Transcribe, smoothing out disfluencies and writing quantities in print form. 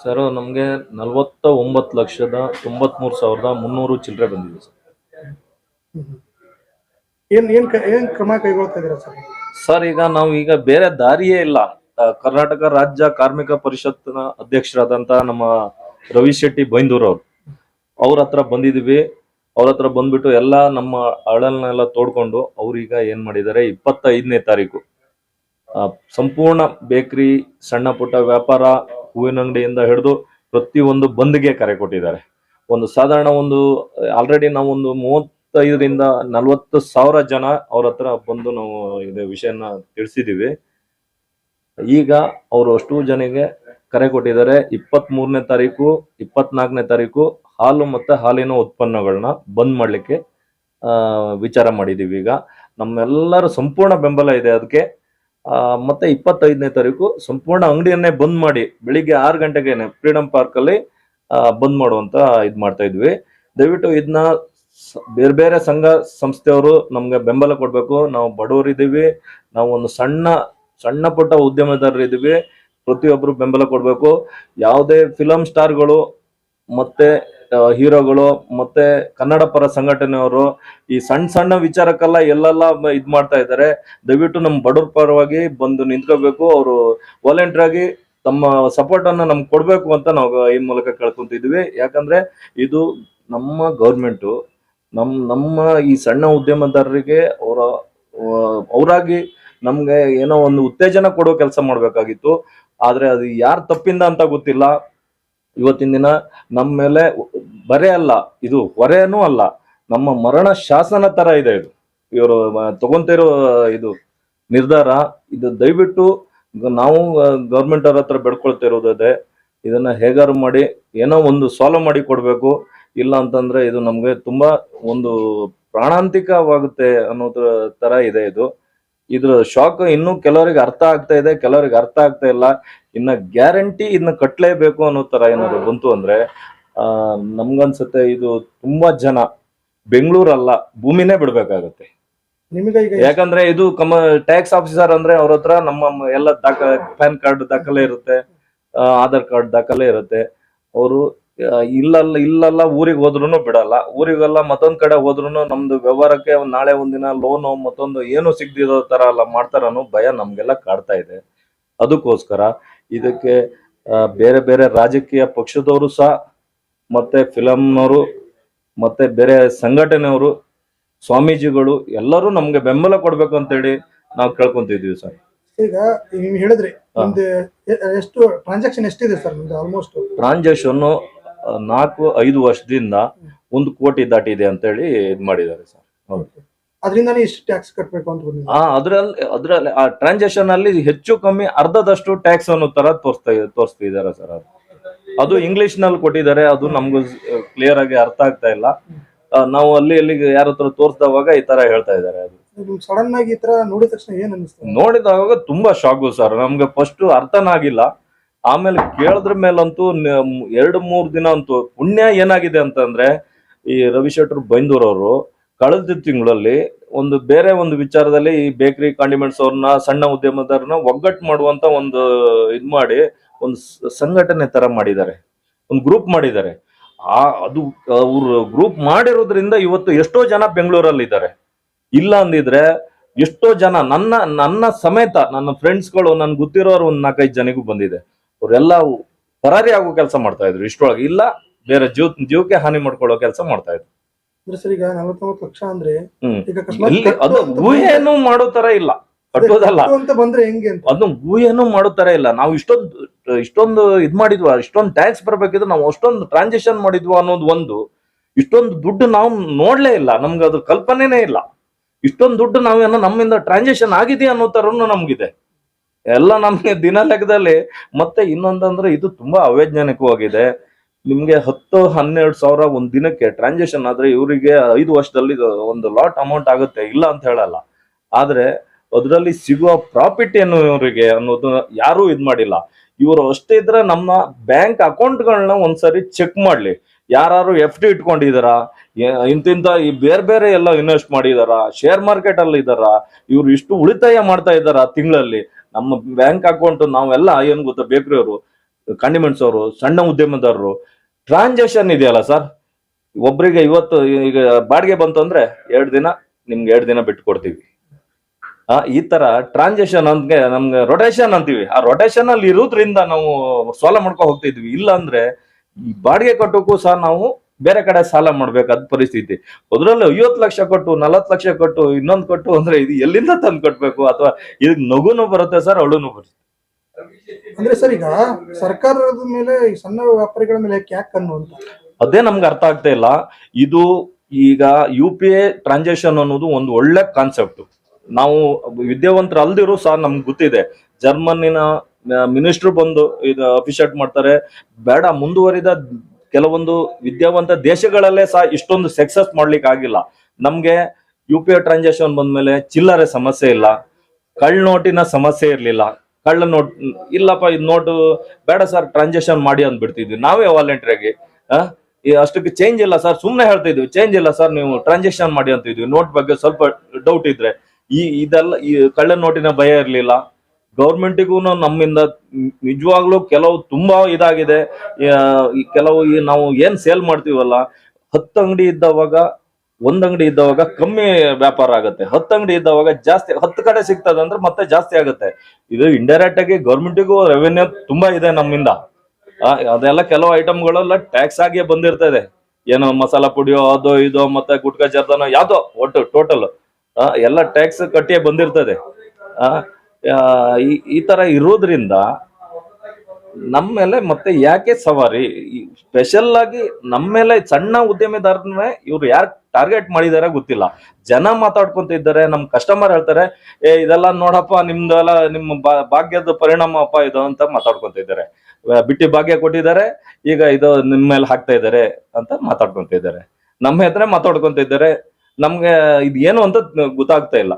Sir ನಮಗೆ 49,93,300 ಚಿಲ್ಲರೆ ಬಂದಿದೆ ಸರ್. ಏನ್ ಕ್ರಮ ಕೈಗೊಳ್ತಾ ಇದ್ದೀರಾ ಸರ್? ಸರ್ ಈಗ ಬೇರೆ ದಾರಿಯೇ ಇಲ್ಲ. ಕರ್ನಾಟಕ ರಾಜ್ಯ ಕಾರ್ಮಿಕ ಪರಿಷತ್ನ ಅಧ್ಯಕ್ಷರಾದಂತ ನಮ್ಮ ರವಿ ಶೆಟ್ಟಿ ಬೈಂದೂರ್ ಅವ್ರ ಹತ್ರ ಬಂದಿದೀವಿ. ಅವ್ರ ಹತ್ರ ಬಂದ್ಬಿಟ್ಟು ಎಲ್ಲ ನಮ್ಮ ಅಳಲ್ನೆಲ್ಲ ತೋಡ್ಕೊಂಡು ಅವ್ರೀಗ ಏನ್ ಮಾಡಿದ್ದಾರೆ, 25ನೇ ತಾರೀಕು ಸಂಪೂರ್ಣ ಬೇಕರಿ, ಸಣ್ಣ ಪುಟ್ಟ ವ್ಯಾಪಾರ, ಹೂವಿನ ಅಂಗಡಿಯಿಂದ ಹಿಡಿದು ಪ್ರತಿಯೊಂದು ಬಂದ್ಗೆ ಕರೆ ಕೊಟ್ಟಿದ್ದಾರೆ. ಒಂದು ಸಾಧಾರಣ ಆಲ್ರೆಡಿ ನಾವು 35ರಿಂದ 40,000 ಜನ ಅವ್ರ ಹತ್ರ ಬಂದು ನಾವು ಇದೇ ವಿಷಯನ ತಿಳಿಸಿದೀವಿ. ಈಗ ಅವರು ಅಷ್ಟು ಜನಿಗೆ ಕರೆ ಕೊಟ್ಟಿದ್ದಾರೆ. 23ನೇ ತಾರೀಕು 24ನೇ ತಾರೀಕು ಹಾಲು ಮತ್ತೆ ಹಾಲಿನ ಉತ್ಪನ್ನಗಳನ್ನ ಬಂದ್ ಮಾಡ್ಲಿಕ್ಕೆ ವಿಚಾರ ಮಾಡಿದೀವಿ. ಈಗ ನಮ್ಮೆಲ್ಲರ ಸಂಪೂರ್ಣ ಬೆಂಬಲ ಇದೆ ಅದಕ್ಕೆ. ಮತ್ತೆ 25ನೇ ತಾರೀಕು ಸಂಪೂರ್ಣ ಅಂಗಡಿಯನ್ನೇ ಬಂದ್ ಮಾಡಿ ಬೆಳಿಗ್ಗೆ 6 ಗಂಟೆಗೆ ಫ್ರೀಡಂ ಪಾರ್ಕ್ ಅಲ್ಲಿ ಬಂದ್ ಮಾಡುವಂತ ಇದ್ ಮಾಡ್ತಾ ಇದ್ವಿ. ದಯವಿಟ್ಟು ಇದನ್ನ ಬೇರೆ ಬೇರೆ ಸಂಘ ಸಂಸ್ಥೆಯವರು ನಮ್ಗೆ ಬೆಂಬಲ ಕೊಡ್ಬೇಕು. ನಾವು ಬಡವರಿದ್ದೀವಿ, ನಾವು ಒಂದು ಸಣ್ಣ ಪುಟ್ಟ ಉದ್ಯಮದಾರರಿದ್ದೀವಿ. ಪ್ರತಿಯೊಬ್ರು ಬೆಂಬಲ ಕೊಡ್ಬೇಕು. ಯಾವುದೇ ಫಿಲಂ ಸ್ಟಾರ್ಗಳು ಮತ್ತೆ ಹೀರೋಗಳು ಮತ್ತೆ ಕನ್ನಡ ಪರ ಸಂಘಟನೆಯವರು ಈ ಸಣ್ಣ ವಿಚಾರಕ್ಕೆಲ್ಲ ಎಲ್ಲೆಲ್ಲ ಇದ್ ಮಾಡ್ತಾ ಇದ್ದಾರೆ. ದಯವಿಟ್ಟು ನಮ್ಮ ಬಡವ್ರ ಪರವಾಗಿ ಬಂದು ನಿಂತ್ಕೋಬೇಕು. ಅವರು ವಾಲಂಟಿಯರ್ ಆಗಿ ತಮ್ಮ ಸಪೋರ್ಟ್ ಅನ್ನ ನಮ್ಗೆ ಕೊಡ್ಬೇಕು ಅಂತ ನಾವು ಈ ಮೂಲಕ ಕೇಳ್ಕೊಂತಿದ್ವಿ. ಯಾಕಂದ್ರೆ ಇದು ನಮ್ಮ ಗೌರ್ಮೆಂಟ್ ನಮ್ಮ ಈ ಸಣ್ಣ ಉದ್ಯಮದಾರರಿಗೆ ಅವರಾಗಿ ನಮ್ಗೆ ಏನೋ ಒಂದು ಉತ್ತೇಜನ ಕೊಡೋ ಕೆಲಸ ಮಾಡ್ಬೇಕಾಗಿತ್ತು. ಆದ್ರೆ ಅದು ಯಾರ ತಪ್ಪಿಂದ ಅಂತ ಗೊತ್ತಿಲ್ಲ. ಇವತ್ತಿನ ದಿನ ನಮ್ಮ ಮೇಲೆ ಬರೇ ಅಲ್ಲ, ಇದು ಹೊರೆನೂ ಅಲ್ಲ, ನಮ್ಮ ಮರಣ ಶಾಸನ ತರ ಇದೆ ಇದು. ಇವರು ತಗೊಂತಿರೋ ಇದು ನಿರ್ಧಾರ. ಇದು ದಯವಿಟ್ಟು ನಾವು ಗೌರ್ಮೆಂಟ್ ಅವ್ರ ಹತ್ರ ಬೆಡ್ಕೊಳ್ತಿರೋದೇ ಇದನ್ನ ಹೇಗಾರು ಮಾಡಿ ಏನೋ ಒಂದು ಸಾಲ್ವ್ ಮಾಡಿ ಕೊಡ್ಬೇಕು. ಇಲ್ಲ ಅಂತಂದ್ರೆ ಇದು ನಮ್ಗೆ ತುಂಬಾ ಒಂದು ಪ್ರಾಣಾಂತಿಕವಾಗುತ್ತೆ ಅನ್ನೋದ್ರ ತರ ಇದೆ ಇದು. ಇದ್ರ ಶಾಕ್ ಇನ್ನು ಕೆಲವರಿಗೆ ಅರ್ಥ ಆಗ್ತಾ ಇದೆ, ಕೆಲವರಿಗೆ ಅರ್ಥ ಆಗ್ತಾ ಇಲ್ಲ. ಇನ್ನ ಗ್ಯಾರಂಟಿ ಇದನ್ನ ಕಟ್ಲೇಬೇಕು ಅನ್ನೋ ತರ ಏನಾದ್ರು ಬಂತು ಅಂದ್ರೆ ನಮ್ಗನ್ಸುತ್ತೆ ಇದು ತುಂಬಾ ಜನ ಬೆಂಗಳೂರಲ್ಲ ಭೂಮಿನೇ ಬಿಡ್ಬೇಕಾಗತ್ತೆ. ಯಾಕಂದ್ರೆ ಇದು ಟ್ಯಾಕ್ಸ್ ಆಫೀಸರ್ ಅಂದ್ರೆ ಅವ್ರ ಹತ್ರ ನಮ್ಮ ಎಲ್ಲ ಪ್ಯಾನ್ ಕಾರ್ಡ್ ದಾಖಲೆ ಇರುತ್ತೆ, ಆಧಾರ್ ಕಾರ್ಡ್ ದಾಖಲೆ ಇರುತ್ತೆ. ಅವರು ಇಲ್ಲಲ್ಲ ಊರಿಗೆ ಹೋದ್ರು ಬಿಡಲ್ಲ, ಊರಿಗೆಲ್ಲ ಮತ್ತೊಂದ್ ಕಡೆ ಹೋದ್ರು ನಮ್ದು ವ್ಯವಹಾರಕ್ಕೆ ನಾಳೆ ಒಂದಿನ ಲೋನು ಮತ್ತೊಂದು ಏನು ಸಿಗದಿರೋ ತರ ಎಲ್ಲ ಮಾಡ್ತಾರ ಅನ್ನೋ ಭಯ ನಮ್ಗೆಲ್ಲ ಕಾಡ್ತಾ ಇದೆ. ಅದಕ್ಕೋಸ್ಕರ ಇದಕ್ಕೆ ಬೇರೆ ಬೇರೆ ರಾಜಕೀಯ ಪಕ್ಷದವರು ಸಹ ಮತ್ತೆ ಫಿಲಂನವರು ಮತ್ತೆ ಬೇರೆ ಸಂಘಟನೆಯವರು, ಸ್ವಾಮೀಜಿಗಳು ಎಲ್ಲರೂ ನಮ್ಗೆ ಬೆಂಬಲ ಕೊಡ್ಬೇಕು ಅಂತೇಳಿ ನಾವು ಕೇಳ್ಕೊಂತಿದ್ವಿ ಸರ್. ಈಗ ನೀವು ಹೇಳಿದ್ರಿ ಎಷ್ಟು ಟ್ರಾನ್ಸಾಕ್ಷನ್ ಎಷ್ಟಿದೆ ಸರ್? ಆಲ್ಮೋಸ್ಟ್ ಟ್ರಾನ್ಸಾಕ್ಷನ್ 4-5 ವರ್ಷದಿಂದ 1 ಕೋಟಿ ದಾಟಿದೆ ಅಂತ ಹೇಳಿ ಇದ್ ಮಾಡಿದ್ದಾರೆ ಸರ್. ಅದರಿಂದಾನೇ ಇಷ್ಟು ಟ್ಯಾಕ್ಸ್ ಕಟ್ಟಬೇಕು ಅಂತ ಅದ್ರಲ್ಲಿ ಆ ಟ್ರಾನ್ಸಾಕ್ಷನ್ ಅಲ್ಲಿ ಹೆಚ್ಚು ಕಮ್ಮಿ ಅರ್ಧದಷ್ಟು ಟ್ಯಾಕ್ಸ್ ಅನ್ನೋ ತರ ತೋರಿಸ್ತಿದ್ದಾರೆ ಸರ್. ಅದು ಇಂಗ್ಲಿಷ್ ನಲ್ಲಿ ಕೊಟ್ಟಿದ್ದಾರೆ. ಅದು ನಮ್ಗೂ ಕ್ಲಿಯರ್ ಆಗಿ ಅರ್ಥ ಆಗ್ತಾ ಇಲ್ಲ. ನಾವು ಅಲ್ಲಿಗೆ ಯಾರ ಹತ್ರ ತೋರಿಸಿದವಾಗ ಈ ತರ ಹೇಳ್ತಾ ಇದ್ದಾರೆ. ಅದು ಸಡನ್ ಆಗಿ ಈ ತರ ನೋಡಿದ ತಕ್ಷಣ ಏನ್ ಅನಿಸ್ತು? ನೋಡಿದಾಗ ತುಂಬಾ ಶಾಕು ಸರ್. ನಮ್ಗೆ ಫಸ್ಟ್ ಅರ್ಥನಾಗಿಲ್ಲ, ಆಮೇಲೆ ಕೇಳಿದ್ರ ಮೇಲಂತೂ 2-3 ದಿನ ಅಂತೂ ಪುಣ್ಯ ಏನಾಗಿದೆ ಅಂತಂದ್ರೆ ಈ ರವಿಶೆಟ್ಟರ್ ಬೈಂದೂರ್ ಅವರು ಕಳೆದ ತಿಂಗಳಲ್ಲಿ ಬೇರೆ ಒಂದು ವಿಚಾರದಲ್ಲಿ ಈ ಬೇಕರಿ ಕಾಂಡಿಮೆಂಟ್ಸ್ ಅವ್ರನ್ನ ಸಣ್ಣ ಉದ್ಯಮದಾರನ ಒಗ್ಗಟ್ಟು ಮಾಡುವಂತ ಇದ್ ಮಾಡಿ ಒಂದು ಸಂಘಟನೆ ತರ ಮಾಡಿದ್ದಾರೆ, ಒಂದು ಗ್ರೂಪ್ ಮಾಡಿದ್ದಾರೆ. ಅದು ಅವ್ರು ಗ್ರೂಪ್ ಮಾಡಿರೋದ್ರಿಂದ ಇವತ್ತು ಎಷ್ಟೋ ಜನ ಬೆಂಗಳೂರಲ್ಲಿ ಇದ್ದಾರೆ. ಇಲ್ಲ ಅಂದಿದ್ರೆ ಎಷ್ಟೋ ಜನ ನನ್ನ ಸಮೇತ ನನ್ನ ಫ್ರೆಂಡ್ಸ್ಗಳು ನನ್ ಗೊತ್ತಿರೋರು 4-5 ಜನಿಗೂ ಬಂದಿದೆ. ಅವರೆಲ್ಲ ಪರಾರಿ ಆಗೋ ಕೆಲಸ ಮಾಡ್ತಾ ಇದ್ರು. ಇಷ್ಟೊಳಗೆ ಇಲ್ಲ ಬೇರೆ ಜೀವಕ್ಕೆ ಹಾನಿ ಮಾಡ್ಕೊಳ್ಳೋ ಕೆಲಸ ಮಾಡ್ತಾ ಇದ್ರು. ಈಗ 49 ಲಕ್ಷ ಅಂದ್ರೆ ಅದು ಊಹೆನೂ ಮಾಡೋ ತರ ಇಲ್ಲ, ಕಟ್ಟೋದಲ್ಲ ಅಂತ ಬಂದ್ರೆ ಹೆಂಗೆ ಅಂತ ಅದನ್ನ ಊಹೆನೂ ಮಾಡೋ ತರ ಇಲ್ಲ. ನಾವು ಇಷ್ಟೊಂದು ಇದ್ ಮಾಡಿದ್ವಾ, ಇಷ್ಟೊಂದು ಟ್ಯಾಕ್ಸ್ ಬರ್ಬೇಕಿದ್ರೆ ನಾವು ಅಷ್ಟೊಂದು ಟ್ರಾನ್ಸಾಕ್ಷನ್ ಮಾಡಿದ್ವಾ ಅನ್ನೋದು ಇಷ್ಟೊಂದು ದುಡ್ಡು ನಾವು ನೋಡ್ಲೇ ಇಲ್ಲ. ನಮ್ಗೆ ಅದ್ರ ಕಲ್ಪನೆನೇ ಇಲ್ಲ. ಇಷ್ಟೊಂದು ದುಡ್ಡು ನಾವೇನೋ ನಮ್ಮಿಂದ ಟ್ರಾನ್ಸಾಕ್ಷನ್ ಆಗಿದೆಯಾ ಅನ್ನೋ ತರನು ನಮ್ಗಿದೆ ಎಲ್ಲ ನಮ್ಗೆ ದಿನ ಲೆಕ್ಕದಲ್ಲಿ. ಮತ್ತೆ ಇನ್ನೊಂದಂದ್ರೆ ಇದು ತುಂಬಾ ಅವೈಜ್ಞಾನಿಕವಾಗಿದೆ. ನಿಮ್ಗೆ 10-12 ಸಾವಿರ ಒಂದ್ ದಿನಕ್ಕೆ ಟ್ರಾನ್ಸಾಕ್ಷನ್ ಆದ್ರೆ ಇವರಿಗೆ 5 ವರ್ಷದಲ್ಲಿ ಒಂದು ಲಾಟ್ ಅಮೌಂಟ್ ಆಗುತ್ತೆ, ಇಲ್ಲ ಅಂತ ಹೇಳಲ್ಲ. ಆದ್ರೆ ಅದರಲ್ಲಿ ಸಿಗುವ ಪ್ರಾಫಿಟ್ ಏನು ಇವರಿಗೆ ಅನ್ನೋದು ಯಾರು ಇದ್ ಮಾಡಿಲ್ಲ. ಇವರು ಅಷ್ಟೇ ಇದ್ರೆ ನಮ್ಮ ಬ್ಯಾಂಕ್ ಅಕೌಂಟ್ಗಳನ್ನ ಒಂದ್ಸರಿ ಚೆಕ್ ಮಾಡ್ಲಿ. ಯಾರು FD ಇಟ್ಕೊಂಡಿದಾರ, ಇಂತಿಂತ ಈ ಬೇರೆ ಎಲ್ಲ ಇನ್ವೆಸ್ಟ್ ಮಾಡಿದಾರ, ಶೇರ್ ಮಾರ್ಕೆಟ್ ಅಲ್ಲಿ ಇದಾರ, ಇವ್ರು ಇಷ್ಟು ಉಳಿತಾಯ ಮಾಡ್ತಾ ಇದಾರ ತಿಂಗಳಲ್ಲಿ. ನಮ್ಮ ಬ್ಯಾಂಕ್ ಅಕೌಂಟ್ ನಾವೆಲ್ಲ ಏನ್ ಗೊತ್ತಾ ಬೇಕ್ರಿ ಅವರು ಕಾಂಡಿಮೆಂಟ್ಸ್ ಅವರು, ಸಣ್ಣ ಉದ್ಯಮದಾರರು, ಟ್ರಾನ್ಸಾಕ್ಷನ್ ಇದೆಯಲ್ಲ ಸರ್, ಒಬ್ರಿಗೆ ಇವತ್ತು ಈಗ ಬಾಡಿಗೆ ಬಂತು ಅಂದ್ರೆ 2 ದಿನ ನಿಮ್ಗೆ 2 ದಿನ ಬಿಟ್ಟು ಕೊಡ್ತೀವಿ. ಈ ತರ ಟ್ರಾನ್ಸಾಕ್ಷನ್ ಅಂದ್ರೆ ನಮ್ಗೆ ರೊಟೇಷನ್ ಅಂತೀವಿ. ಆ ರೊಟೇಷನ್ ಅಲ್ಲಿ ಇರೋದ್ರಿಂದ ನಾವು ಸಾಲ ಮಾಡ್ಕೊ ಹೋಗ್ತಿದ್ವಿ. ಇಲ್ಲ ಅಂದ್ರೆ ಈ ಬಾಡಿಗೆ ಕಟ್ಟೋಕ್ಕೂ ಸಹ ನಾವು ಬೇರೆ ಕಡೆ ಸಾಲ ಮಾಡ್ಬೇಕಾದ ಪರಿಸ್ಥಿತಿ. ಅದ್ರಲ್ಲಿ 50 ಲಕ್ಷ ಕೊಟ್ಟು 40 ಲಕ್ಷ ಕೊಟ್ಟು ಇನ್ನೊಂದು ಕೊಟ್ಟು ಅಂದ್ರೆ ಇದು ಎಲ್ಲಿಂದ ತಂದು ಕಟ್ಬೇಕು? ಅಥವಾ ಇದಕ್ ನಗುನು ಬರುತ್ತೆ ಸರ್, ಅಳುನು ಬರುತ್ತೆ. ಅಂದ್ರೆ ಸರ್ ಈಗ ಸರ್ಕಾರದ ಮೇಲೆ ಈ ಸಣ್ಣ ವ್ಯಾಪಾರಿಗಳ ಮೇಲೆ ಯಾಕೆ ಕಣ್ಣು ಅಂತ ಅದೇ ನಮ್ಗೆ ಅರ್ಥ ಆಗ್ತಾ ಇಲ್ಲ. ಇದು ಈಗ UPI ಟ್ರಾನ್ಸಾಕ್ಷನ್ ಅನ್ನೋದು ಒಂದು ಒಳ್ಳೆ ಕಾನ್ಸೆಪ್ಟ್. ನಾವು ವಿದ್ಯಾವಂತರ ಅಲ್ದಿರು ಸಹ ನಮ್ಗೆ ಗೊತ್ತಿದೆ. ಜರ್ಮನಿನ ಮಿನಿಸ್ಟರ್ ಬಂದು ಇದು ಅಫಿಷಿಯೇಟ್ ಮಾಡ್ತಾರೆ. ಬೇಡ, ಮುಂದುವರಿದ ಕೆಲವೊಂದು ವಿದ್ಯಾವಂತ ದೇಶಗಳಲ್ಲೇ ಸಹ ಇಷ್ಟೊಂದು ಸಕ್ಸಸ್ ಮಾಡ್ಲಿಕ್ಕೆ ಆಗಿಲ್ಲ. ನಮ್ಗೆ UPI ಟ್ರಾನ್ಸಾಕ್ಷನ್ ಬಂದ್ಮೇಲೆ ಚಿಲ್ಲರೆ ಸಮಸ್ಯೆ ಇಲ್ಲ, ಕಳ್ಳ ನೋಟಿನ ಸಮಸ್ಯೆ ಇರ್ಲಿಲ್ಲ. ಕಳ್ಳ ನೋಟ್ ಇಲ್ಲಪ್ಪ, ಇದು ನೋಟು ಬೇಡ ಸರ್ ಟ್ರಾನ್ಸಾಕ್ಷನ್ ಮಾಡಿ ಅಂದ್ಬಿಡ್ತಿದ್ವಿ ನಾವೇ ವಾಲಂಟ್ರಿಯಾಗಿ. ಅಷ್ಟಕ್ಕೆ ಚೇಂಜ್ ಇಲ್ಲ ಸರ್, ಸುಮ್ನೆ ಹೇಳ್ತಾ ಇದ್ವಿ ಚೇಂಜ್ ಇಲ್ಲ ಸರ್, ನೀವು ಟ್ರಾನ್ಸಾಕ್ಷನ್ ಮಾಡಿ ಅಂತ ಇದ್ವಿ. ನೋಟ್ ಬಗ್ಗೆ ಸ್ವಲ್ಪ ಡೌಟ್ ಇದ್ರೆ ಇದೆಲ್ಲ ಈ ಕಳ್ಳ ನೋಟಿನ ಭಯ ಇರ್ಲಿಲ್ಲ. ಗೌರ್ಮೆಂಟಿಗೂ ನಮ್ಮಿಂದ ನಿಜವಾಗ್ಲೂ ಕೆಲವು ತುಂಬಾ ಇದಾಗಿದೆ. ಕೆಲವು ನಾವು ಏನ್ ಸೇಲ್ ಮಾಡ್ತೀವಲ್ಲ, 10 ಅಂಗಡಿ ಇದ್ದವಾಗ 1 ಅಂಗಡಿ ಇದ್ದವಾಗ ಕಮ್ಮಿ ವ್ಯಾಪಾರ ಆಗುತ್ತೆ, 10 ಅಂಗಡಿ ಇದ್ದವಾಗ ಜಾಸ್ತಿ, 10 ಕಡೆ ಸಿಗ್ತದೆ ಅಂದ್ರೆ ಮತ್ತೆ ಜಾಸ್ತಿ ಆಗುತ್ತೆ. ಇದು ಇಂಡೈರೆಕ್ಟ್ ಆಗಿ ಗೌರ್ಮೆಂಟಿಗೂ ರೆವೆನ್ಯೂ ತುಂಬಾ ಇದೆ ನಮ್ಮಿಂದ. ಅದೆಲ್ಲ ಕೆಲವು ಐಟಮ್ಗಳೆಲ್ಲ ಟ್ಯಾಕ್ಸ್ ಆಗಿ ಬಂದಿರ್ತದೆ. ಏನೋ ಮಸಾಲಾ ಪುಡಿಯೋ ಅದೋ ಇದೋ ಮತ್ತೆ ಗುಟ್ಕಾ ಜರ್ದಾನೋ ಯಾವ್ದೋ ಒಟ್ಟು ಟೋಟಲ್ ಎಲ್ಲ ಟ್ಯಾಕ್ಸ್ ಕಟ್ಟಿಯೇ ಬಂದಿರ್ತದೆ. ಈ ತರ ಇರೋದ್ರಿಂದ ನಮ್ಮ ಮೇಲೆ ಮತ್ತೆ ಯಾಕೆ ಸವಾರಿ? ಸ್ಪೆಷಲ್ ಆಗಿ ನಮ್ಮ ಮೇಲೆ ಸಣ್ಣ ಉದ್ಯಮಿದಾರನೇ ಇವ್ರು ಯಾರು ಟಾರ್ಗೆಟ್ ಮಾಡಿದಾರೆ ಗೊತ್ತಿಲ್ಲ. ಜನ ಮಾತಾಡ್ಕೊಂತ ಇದ್ದಾರೆ, ನಮ್ ಕಸ್ಟಮರ್ ಹೇಳ್ತಾರೆ ಇದೆಲ್ಲ ನೋಡಪ್ಪ ನಿಮ್ದೆಲ್ಲ ನಿಮ್ಮ ಭಾಗ್ಯದ ಪರಿಣಾಮ ಅಪ್ಪ ಇದು ಅಂತ ಮಾತಾಡ್ಕೊಂತ ಇದ್ದಾರೆ. ಬಿಟ್ಟಿ ಭಾಗ್ಯ ಕೊಟ್ಟಿದ್ದಾರೆ, ಈಗ ಇದು ನಿಮ್ ಮೇಲೆ ಹಾಕ್ತಾ ಇದ್ದಾರೆ ಅಂತ ಮಾತಾಡ್ಕೊಂತ ಇದ್ದಾರೆ. ನಮ್ಮ ಹತ್ರ ಮಾತಾಡ್ಕೊಂತ ಇದ್ದಾರೆ. ನಮ್ಗೆ ಇದು ಏನು ಅಂತ ಗೊತ್ತಾಗ್ತಾ ಇಲ್ಲ.